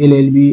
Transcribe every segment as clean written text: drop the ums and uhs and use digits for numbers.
LLB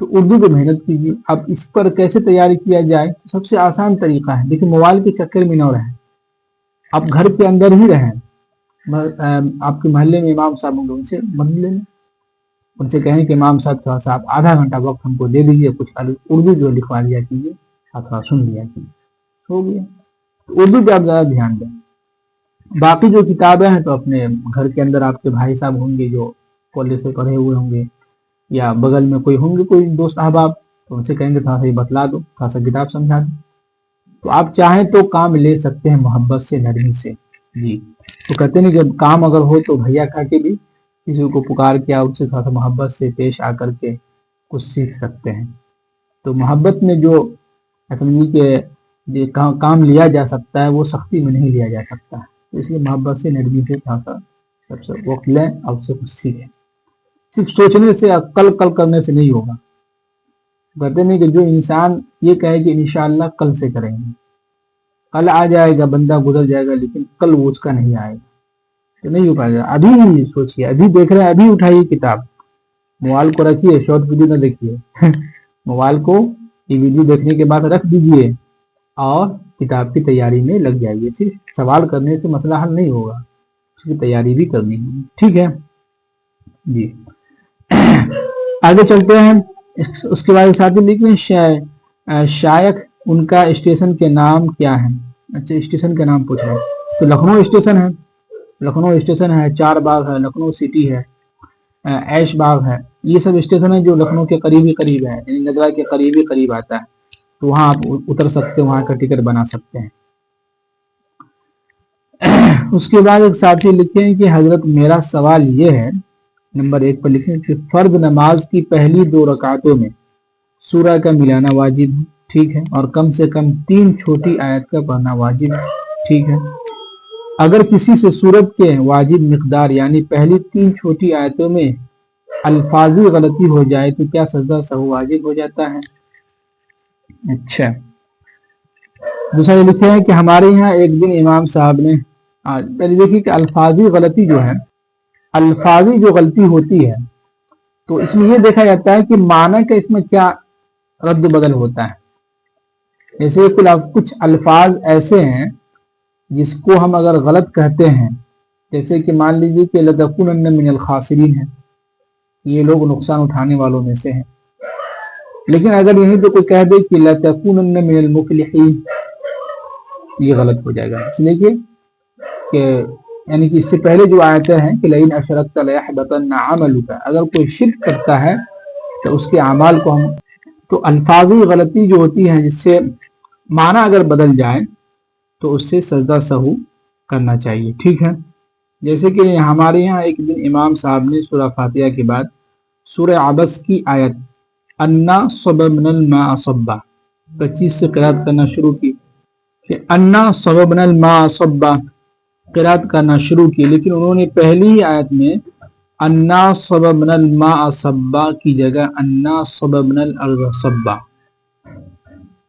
تو اردو پہ محنت کیجیے. اب اس پر کیسے تیاری کیا جائے؟ سب سے آسان طریقہ ہے، دیکھیں موبائل کے چکر میں نہ رہیں، آپ گھر کے اندر ہی رہیں. آپ کے محلے میں امام صاحب ہوں گے، ان سے مدد لیں، ان سے کہیں کہ امام صاحب تھوڑا سا آپ آدھا گھنٹہ وقت ہم کو دے دیجیے، کچھ اردو جو لکھوا لیا کیجیے، آپ تھوڑا سن لیا کیجیے، ہو گیا. اردو پہ آپ زیادہ دھیان دیں. باقی جو کتابیں ہیں تو اپنے گھر کے اندر آپ کے بھائی صاحب ہوں گے جو کالج سے پڑھے ہوئے ہوں گے، یا بغل میں کوئی ہوں گے کوئی دوست احباب، تو ان سے کہیں گے تھوڑا سا یہ بتلا دو، تھوڑا سا کتاب سمجھا دو. تو آپ چاہیں تو کام لے سکتے ہیں محبت سے، نرمی سے. جی تو کہتے ہیں کہ کام اگر ہو تو بھیا کھا کے بھی کسی کو پکار کیا، اس سے تھوڑا سا محبت سے پیش آ کر کے کچھ سیکھ سکتے ہیں. تو محبت میں جو سمجھیے کہ کام لیا جا سکتا ہے وہ سختی میں نہیں لیا جا سکتا. تو اس لیے محبت سے، نرمی سے تھوڑا سا سب سے وقت لیں اور اس سے کچھ سیکھیں. صرف سوچنے سے، کل کرنے سے نہیں ہوگا. کہتے نہیں کہ جو انسان یہ کہے کہ انشاءاللہ کل سے کریں گے، کل آ جائے گا، بندہ گزر جائے گا، لیکن کل وہ اس کا نہیں آئے گا، تو نہیں ہو پائے گا. ابھی سوچیے، ابھی دیکھ رہے ہیں، ابھی اٹھائیے کتاب، موبائل کو رکھیے، شارٹ ویڈیو نہ دیکھیے. موبائل کو یہ ویڈیو دیکھنے کے بعد رکھ دیجیے اور کتاب کی تیاری میں لگ جائیے. صرف سوال کرنے سے مسئلہ حل نہیں ہوگا، اس کی تیاری بھی کرنی ہوگی. ٹھیک ہے جی. آگے چلتے ہیں. اس کے بعد ساتھی لکھیں شائخ ان کا اسٹیشن کے نام کیا ہے. اچھا اسٹیشن کا نام پوچھ رہے ہیں، تو لکھنؤ اسٹیشن ہے، لکھنؤ اسٹیشن ہے، چار باغ ہے، لکھنؤ سٹی ہے، ایش باغ ہے. یہ سب اسٹیشن ہے جو لکھنؤ کے قریبی قریب ہے، یعنی ندوہ کے قریبی قریب آتا ہے. تو وہاں آپ اتر سکتے ہیں، وہاں کا ٹکٹ بنا سکتے ہیں. اس کے بعد ایک ساتھی لکھیں کہ حضرت میرا سوال یہ ہے، نمبر 1 پر لکھیں کہ فرض نماز کی پہلی 2 رکعتوں میں سورہ کا ملانا واجب ہے. ٹھیک ہے. اور کم سے کم 3 چھوٹی آیت کا پڑھنا واجب ہے. ٹھیک ہے. اگر کسی سے سورت کے واجب مقدار یعنی پہلی 3 چھوٹی آیتوں میں الفاظی غلطی ہو جائے تو کیا سجدہ سہو واجب ہو جاتا ہے؟ اچھا دوسرا یہ لکھے ہیں کہ ہمارے یہاں ایک دن امام صاحب نے پہلے دیکھیے کہ الفاظی غلطی جو ہے، الفاظی جو غلطی ہوتی ہے تو اس میں یہ دیکھا جاتا ہے کہ معنی کا اس میں کیا رد و بدل ہوتا ہے. جیسے کچھ الفاظ ایسے ہیں جس کو ہم اگر غلط کہتے ہیں، جیسے کہ مان لیجیے کہ لَتَكُونَنَّ مِنَ الْخَاسِرِينَ ہے، یہ لوگ نقصان اٹھانے والوں میں سے ہیں. لیکن اگر یہیں پہ کوئی کہہ دے کہ لَتَكُونَنَّ مِنَ الْمُفْلِحِينَ، یہ غلط ہو جائے گا. اس لیے کہ یعنی کہ اس سے پہلے جو آیتیں ہیں کہ لَئِنْ أَشْرَكْتَ لَيَحْبَطَنَّ عَمَلُكَ، اگر کوئی شرک کرتا ہے تو اس کے اعمال کو ہم، تو الفاظی غلطی جو ہوتی ہے جس سے معنی اگر بدل جائے تو اس سے سجدہ سہو کرنا چاہیے. ٹھیک ہے. جیسے کہ ہمارے یہاں ایک دن امام صاحب نے سورہ فاتحہ کے بعد سورہ عبس کی آیت انا صببنا الماء صبا 25 سے قرات کرنا شروع کی، کہ انا صببنا الماء صبا قرات کرنا شروع کی، لیکن انہوں نے پہلی ہی آیت میں انا صببنا الماء صبا کی جگہ انا صببنا الارض صبا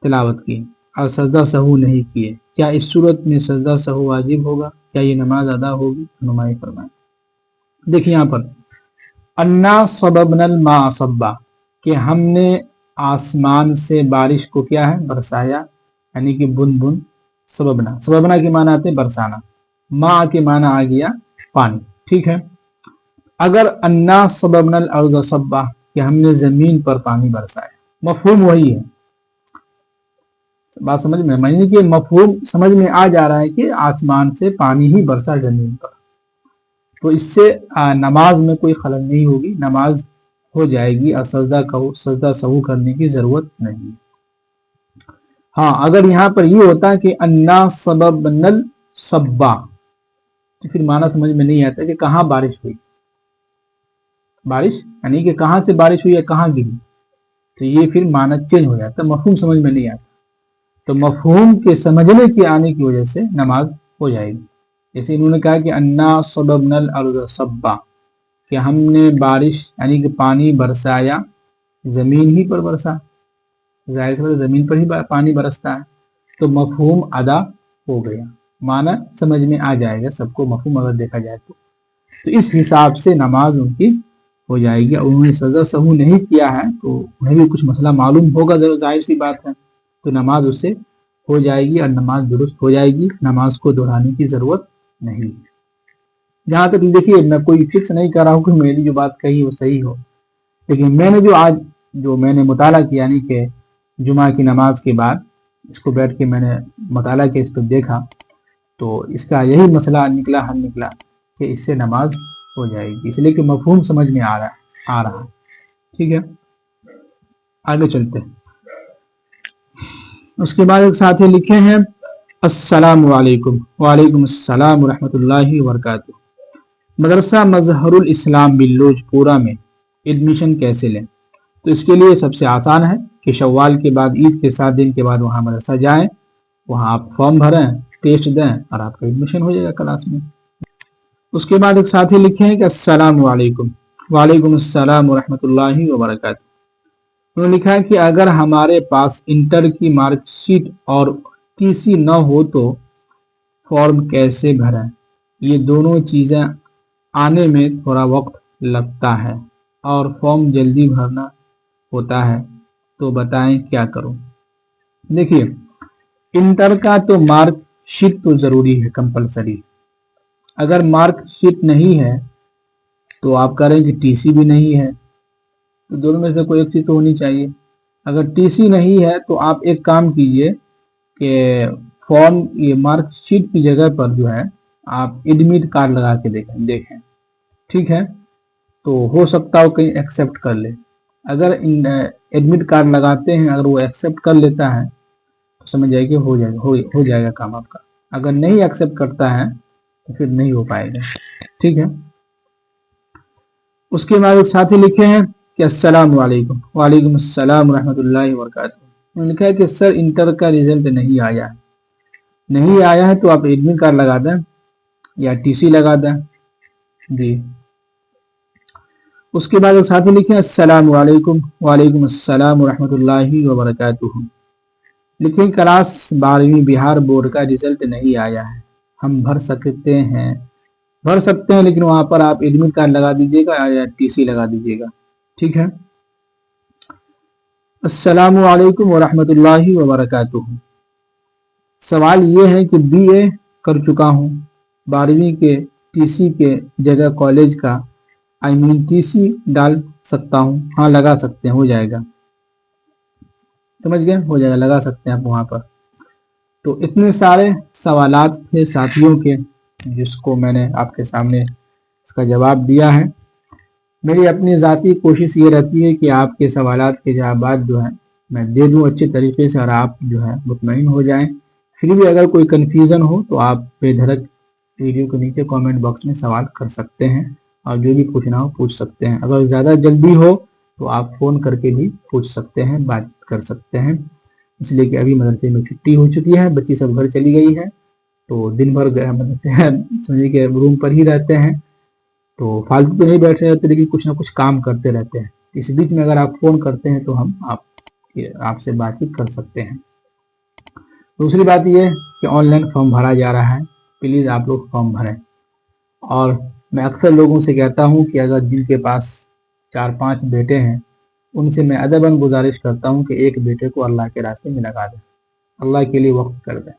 تلاوت کی اور سجدہ سہو نہیں کیے. کیا اس صورت میں سجدہ سہو واجب ہوگا؟ کیا یہ نماز ادا ہوگی؟ رہنمائی فرمائیں. دیکھیے یہاں پر انا صببنا الماء صبا کہ ہم نے آسمان سے بارش کو کیا ہے برسایا، یعنی کہ بن بن. سببنا، سببنا کے معنی آتے ہیں برسانا، ماء کے معنی آ گیا پانی. ٹھیک ہے. اگر انا صببنا الارض صبا کہ ہم نے زمین پر پانی برسایا، مفہوم وہی ہے. بات سمجھ میں، معنی کہ مفہوم سمجھ میں آ جا رہا ہے کہ آسمان سے پانی ہی برسا زمین پر، تو اس سے نماز میں کوئی خلل نہیں ہوگی، نماز ہو جائے گی اور سجدہ سہو کرنے کی ضرورت نہیں. ہاں اگر یہاں پر یہ ہوتا کہ انا صببنا الصبا تو پھر معنی سمجھ میں نہیں آتا کہ کہاں بارش ہوئی، بارش یعنی کہ کہاں سے بارش ہوئی یا کہاں گری، تو یہ پھر معنی چینج ہو جاتا، مفہوم سمجھ میں نہیں آتا. تو مفہوم کے سمجھنے کی آنے کی وجہ سے نماز ہو جائے گی. جیسے انہوں نے کہا کہ انا صببنا الارض صبا کہ ہم نے بارش یعنی کہ پانی برسایا زمین ہی پر برسا، ظاہر سے زمین پر ہی پانی برستا ہے، تو مفہوم ادا ہو گیا، معنی سمجھ میں آ جائے گا سب کو، مفہوم اگر دیکھا جائے تو اس حساب سے نماز ان کی ہو جائے گی. اور انہوں نے سجدہ سہو نہیں کیا ہے تو انہیں بھی کچھ مسئلہ معلوم ہوگا, ظاہر سی بات ہے, تو نماز اس سے ہو جائے گی اور نماز درست ہو جائے گی, نماز کو دہرانے کی ضرورت نہیں. جہاں تک دیکھیے میں کوئی فکس نہیں کر رہا ہوں کہ میری جو بات کہی وہ صحیح ہو, لیکن میں نے جو میں نے مطالعہ کیا, یعنی کہ جمعہ کی نماز کے بعد اس کو بیٹھ کے میں نے مطالعہ کیا, اس پہ دیکھا, تو اس کا یہی مسئلہ حل نکلا کہ اس سے نماز ہو جائے گی, اس لیے کہ مفہوم سمجھ میں آ رہا. ٹھیک ہے, آگے چلتے ہیں. اس کے بعد ایک ساتھی لکھے ہیں السلام علیکم. وعلیکم السلام ورحمۃ اللہ وبرکاتہ. مدرسہ مظہر الاسلام بلوچ پورہ میں ایڈمیشن کیسے لیں؟ تو اس کے لیے سب سے آسان ہے کہ شوال کے بعد عید کے 7 دن کے بعد وہاں مدرسہ جائیں, وہاں آپ فارم بھریں, ٹیسٹ دیں اور آپ کا ایڈمیشن ہو جائے گا کلاس میں. اس کے بعد ایک ساتھی لکھے ہیں کہ السلام علیکم. وعلیکم السلام ورحمۃ اللہ وبرکاتہ. انہوں نے لکھا ہے کہ اگر ہمارے پاس انٹر کی مارک شیٹ اور ٹی سی نہ ہو تو فارم کیسے بھریں؟ یہ دونوں چیزیں آنے میں تھوڑا وقت لگتا ہے اور فارم جلدی بھرنا ہوتا ہے, تو بتائیں کیا کروں؟ دیکھیے, انٹر کا تو مارک شیٹ تو ضروری ہے, کمپلسری. اگر مارک شیٹ نہیں ہے تو آپ کریں کہ ٹی سی بھی نہیں ہے, تو دونوں میں سے کوئی ایک چیز تو ہونی چاہیے. اگر ٹی سی نہیں ہے تو آپ ایک کام کیجئے کہ فارم یہ مارک شیٹ کی جگہ پر جو ہے آپ ایڈمٹ کارڈ لگا کے دیکھیں. ٹھیک ہے, تو ہو سکتا ہو کہیں ایکسیپٹ کر لے. اگر ایڈمٹ کارڈ لگاتے ہیں, اگر وہ ایکسیپٹ کر لیتا ہے تو سمجھ جائے کہ ہو جائے گا کام آپ کا. اگر نہیں ایکسیپٹ کرتا ہے تو پھر نہیں ہو پائے گا. ٹھیک ہے. اس کے بعد ایک ساتھی لکھے ہیں کہ السلام علیکم. وعلیکم السلام ورحمۃ اللہ وبرکاتہ. انہوں نے لکھا ہے کہ سر انٹر کا ریزلٹ نہیں آیا ہے تو آپ ایڈمٹ کارڈ لگا دیں یا ٹی سی لگا دیں. جی. اس کے بعد ایک ساتھی لکھے ہیں السلام علیکم. وعلیکم السلام ورحمۃ اللہ وبرکاتہ. لکھیں کلاس 12ویں بہار بورڈ کا ریزلٹ نہیں آیا ہے, ہم بھر سکتے ہیں لیکن وہاں پر آپ ایڈمٹ کارڈ لگا دیجیے گا یا ٹی سی لگا دیجیے گا. ٹھیک ہے. السلام علیکم ورحمۃ اللہ وبرکاتہ. سوال یہ ہے کہ بی اے کر چکا ہوں, 12ویں کے ٹی سی کے جگہ کالج کا ٹی سی ڈال سکتا ہوں؟ ہاں لگا سکتے ہیں, ہو جائے گا. سمجھ گئے, ہو جائے گا, لگا سکتے ہیں آپ وہاں پر. تو اتنے سارے سوالات تھے ساتھیوں کے جس کو میں نے آپ کے سامنے اس کا جواب دیا ہے. میری اپنی ذاتی کوشش یہ رہتی ہے کہ آپ کے سوالات کے جوابات جو ہیں میں دے دوں اچھے طریقے سے اور آپ جو ہے مطمئن ہو جائیں. پھر بھی اگر کوئی کنفیوژن ہو تو آپ بے دھڑک ویڈیو کے نیچے کامنٹ باکس میں سوال کر سکتے ہیں اور جو بھی پوچھنا ہو پوچھ سکتے ہیں. اگر زیادہ جلدی ہو تو آپ فون کر کے بھی پوچھ سکتے ہیں, بات کر سکتے ہیں. اس لیے کہ ابھی مدرسے میں چھٹی ہو چکی ہے, بچی سب گھر چلی گئی ہے, تو دن بھر سمجھے کہ روم پر ہی رہتے ہیں, تو فالتو تو نہیں بیٹھے رہتے لیکن کچھ نہ کچھ کام کرتے رہتے ہیں. اس بیچ میں اگر آپ فون کرتے ہیں تو ہم آپ سے بات چیت کر سکتے ہیں. دوسری بات یہ کہ آن لائن فارم بھرا جا رہا ہے, پلیز آپ لوگ فارم بھریں. اور میں اکثر لوگوں سے کہتا ہوں کہ اگر جن کے پاس 4-5 بیٹے ہیں ان سے میں ادباً گزارش کرتا ہوں کہ ایک بیٹے کو اللہ کے راستے میں لگا دیں, اللہ کے لیے وقف کر دیں.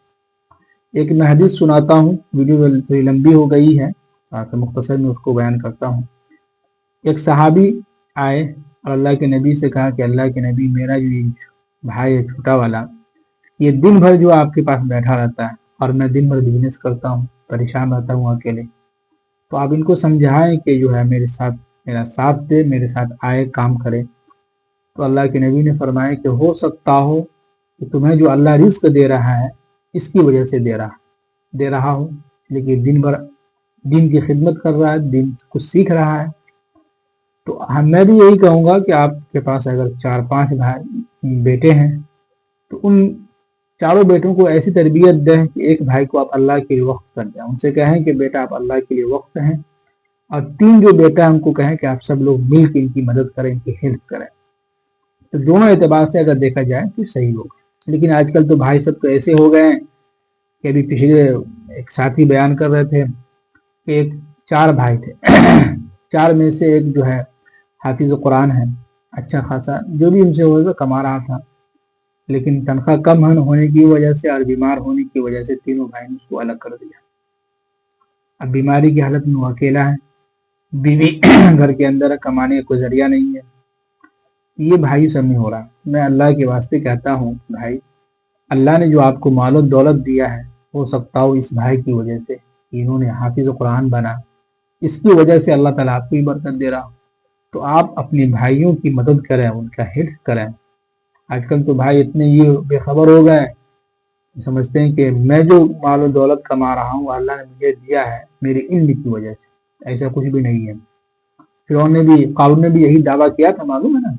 ایک میں حدیث سناتا ہوں, ویڈیو تھوڑی لمبی ہو گئی ہے, مختصر میں اس کو بیان کرتا ہوں. ایک صحابی آئے اور اللہ کے نبی سے کہا کہ اللہ کے نبی, میرا جو بھائی ہے چھوٹا والا, یہ دن بھر جو آپ کے پاس بیٹھا رہتا ہے اور میں دن بھر بزنس کرتا ہوں, پریشان رہتا ہوں اکیلے, تو آپ ان کو سمجھائیں کہ جو ہے میرا ساتھ دے, میرے ساتھ آئے, کام کرے. تو اللہ کے نبی نے فرمایا کہ ہو سکتا ہو کہ تمہیں جو اللہ رزق دے رہا ہے اس کی وجہ سے دے رہا ہو, لیکن دن بھر دین کی خدمت کر رہا ہے, دین کچھ سیکھ رہا ہے. تو میں بھی یہی کہوں گا کہ آپ کے پاس اگر 4-5 بیٹے ہیں تو ان چاروں بیٹوں کو ایسی تربیت دیں کہ ایک بھائی کو آپ اللہ کے لیے وقف کر دیں. ان سے کہیں کہ بیٹا آپ اللہ کے لیے وقف ہیں, اور 3 جو بیٹا ہیں ان کو کہیں کہ آپ سب لوگ مل کے ان کی مدد کریں, ان کی ہیلپ کریں. تو دونوں اعتبار سے اگر دیکھا جائے تو صحیح ہوگا. لیکن آج کل تو بھائی سب تو ایسے ہو گئے ہیں کہ ابھی پچھلے ایک ساتھی بیان کر رہے تھے کہ 4 بھائی تھے, 4 میں سے ایک جو ہے حافظ قرآن ہے، اچھا خاصا جو بھی ان سے ہوگا کما رہا تھا، لیکن تنخواہ کم ہونے کی وجہ سے اور بیمار ہونے کی وجہ سے تینوں بھائی نے اس کو الگ کر دیا۔ اب بیماری کی حالت میں وہ اکیلا ہے، بیوی گھر کے اندر کمانے کا کوئی ذریعہ نہیں ہے۔ یہ بھائی سب میں ہو رہا ہے۔ میں اللہ کے واسطے کہتا ہوں بھائی، اللہ نے جو آپ کو مال و دولت دیا ہے، ہو سکتا ہو اس بھائی کی وجہ سے، انہوں نے حافظ قرآن بنا، اس کی وجہ سے اللہ تعالیٰ آپ کو ہی برکت دے رہا ہو، تو آپ اپنے بھائیوں کی مدد کریں، ان کا ہیلپ کریں۔ آج کل تو بھائی اتنے یہ بے خبر ہو گئے، سمجھتے ہیں کہ میں جو مال و دولت کما رہا ہوں اللہ نے مجھے دیا ہے میرے علم کی وجہ سے، ایسا کچھ بھی نہیں ہے۔ قارون نے بھی یہی دعویٰ کیا تھا، معلوم ہے نا،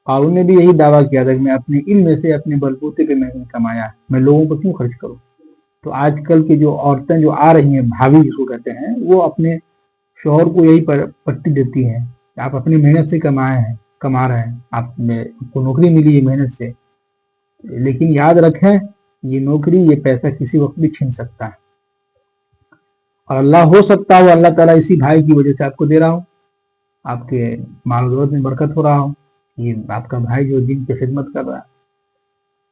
قارون نے بھی یہی دعویٰ کیا تھا کہ میں اپنے علم سے اپنے بلبوتے پہ میں نے کمایا، میں لوگوں کو کیوں خرچ کروں۔ تو آج کل کی جو عورتیں جو آ رہی ہیں، بھابھی جس کو کہتے ہیں، وہ اپنے شوہر کو یہی پٹی دیتی ہیں کہ آپ اپنی محنت سے کما رہے ہیں، آپ کو نوکری ملی ہے محنت سے، لیکن یاد رکھیں یہ نوکری یہ پیسہ کسی وقت بھی چھین سکتا ہے، اور اللہ ہو سکتا ہو اللہ تعالیٰ اسی بھائی کی وجہ سے آپ کو دے رہا ہو، آپ کے مال و دولت میں برکت ہو رہا ہو، یہ آپ کا بھائی جو دین کی خدمت کر رہا ہے۔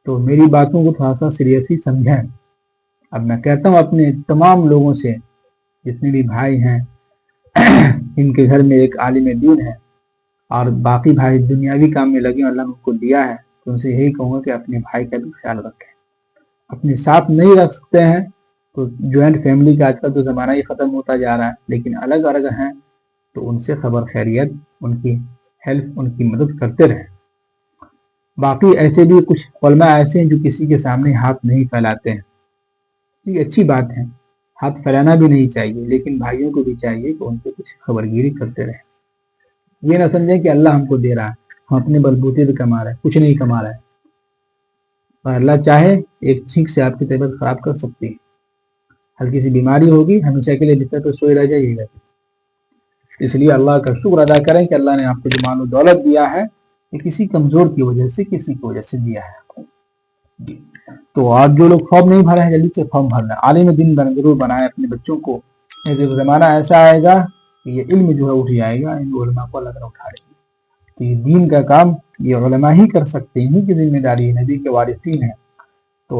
تو میری باتوں کو تھوڑا سا سیریسلی سمجھیں۔ اب میں کہتا ہوں اپنے تمام لوگوں سے، جتنے بھی بھائی ہیں ان کے گھر میں ایک عالم دین ہے اور باقی بھائی دنیاوی کام میں لگے، اللہ نے ان کو دیا ہے، تو ان سے یہی کہوں گا کہ اپنے بھائی کا بھی خیال رکھیں۔ اپنے ساتھ نہیں رکھ سکتے ہیں تو جوائنٹ فیملی کا آج کل تو زمانہ ہی ختم ہوتا جا رہا ہے، لیکن الگ الگ ہیں تو ان سے خبر خیریت، ان کی ہیلپ، ان کی مدد کرتے رہیں۔ باقی ایسے بھی کچھ علماء ایسے ہیں جو کسی کے سامنے ہاتھ نہیں پھیلاتے ہیں، یہ اچھی بات ہے، ہاتھ پھیلانا بھی نہیں چاہیے، لیکن بھائیوں کو بھی چاہیے کہ ان سے کچھ خبرگیری کرتے رہیں۔ یہ نہ سمجھیں کہ اللہ ہم کو دے رہا ہے، ہم اپنے بلبوتے پہ کما رہے ہیں، کچھ نہیں کما رہے ہیں، اور اللہ چاہے ایک چھینک سے آپ کی طبیعت خراب کر سکتی ہے، ہلکی سی بیماری ہوگی، ہمیشہ کے لیے بستر پہ سوئے رہ جائیے گا۔ اس لیے اللہ کا شکر ادا کریں کہ اللہ نے آپ کو جو مال و دولت دیا ہے یہ کسی کمزور کی وجہ سے، کسی کی وجہ سے دیا ہے۔ تو آج جو لوگ فارم نہیں بھرے ہیں جلدی سے فارم بھرنا ہے، عالم دین ضرور بنائے اپنے بچوں کو، ایک زمانہ ایسا آئے گا کہ یہ علم جو ہے اٹھ جائے گا، ان علماء کو اللہ تعالیٰ اٹھا لے گا۔ تو یہ دین کا کام یہ علماء ہی کر سکتے ہیں، انہی کی ذمہ داری ہے، نبی کے وارثین ہیں۔ تو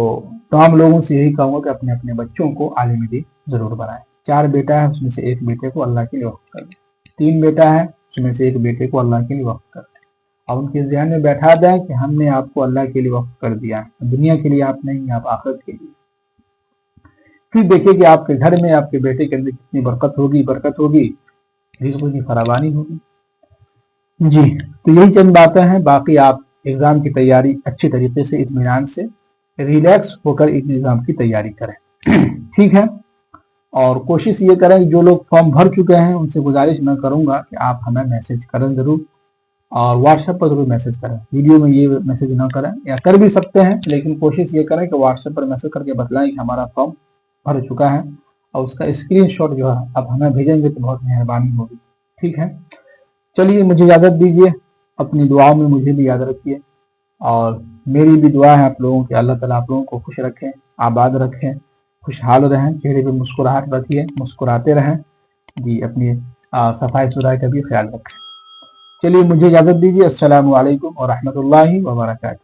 تمام لوگوں سے یہی کہوں گا کہ اپنے اپنے بچوں کو عالم دین ضرور بنائیں۔ 4 بیٹا ہے، اس میں سے ایک بیٹے کو اللہ کے لیے وقف کر دیں، 3 بیٹا ہے، اس میں سے ایک بیٹے کو اللہ کے لیے وقف کر دیں، اور ان کے ذہن میں بیٹھا دیں کہ ہم نے آپ کو اللہ کے لیے وقف کر دیا ہے، دنیا کے لیے آپ نہیں، آپ آخرت کے لیے۔ پھر دیکھیں کہ آپ کے گھر میں آپ کے بیٹے کے اندر کتنی برکت ہوگی، رزق کی فراوانی ہوگی۔ جی، تو یہی چند باتیں ہیں، باقی آپ ایگزام کی تیاری اچھے طریقے سے اطمینان سے ریلیکس ہو کر ایگزام کی تیاری کریں، ٹھیک ہے۔ اور کوشش یہ کریں کہ جو لوگ فارم بھر چکے ہیں ان سے گزارش میں کروں گا کہ آپ ہمیں میسج کریں ضرور، اور واٹس ایپ پر ضرور میسج کریں، ویڈیو میں یہ میسج نہ کریں، یا کر بھی سکتے ہیں لیکن کوشش یہ کریں کہ واٹس ایپ پر میسج کر کے بتلائیں کہ ہمارا فارم بھر چکا ہے، اور اس کا اسکرین شاٹ جو ہے آپ ہمیں بھیجیں گے تو بہت مہربانی ہوگی، ٹھیک ہے۔ چلیے مجھے اجازت دیجیے، اپنی دعاؤں میں مجھے بھی یاد رکھیے، اور میری بھی دعا ہے آپ لوگوں کی، اللہ تعالیٰ آپ لوگوں کو خوش رکھیں، آباد رکھیں، خوشحال رہیں، چہرے پہ مسکراہٹ رکھیے، مسکراتے رہیں، جی، اپنی صفائی ستھرائی کا بھی خیال رکھیں۔ چلیے مجھے اجازت دیجیے، السلام علیکم ورحمۃ اللہ وبرکاتہ۔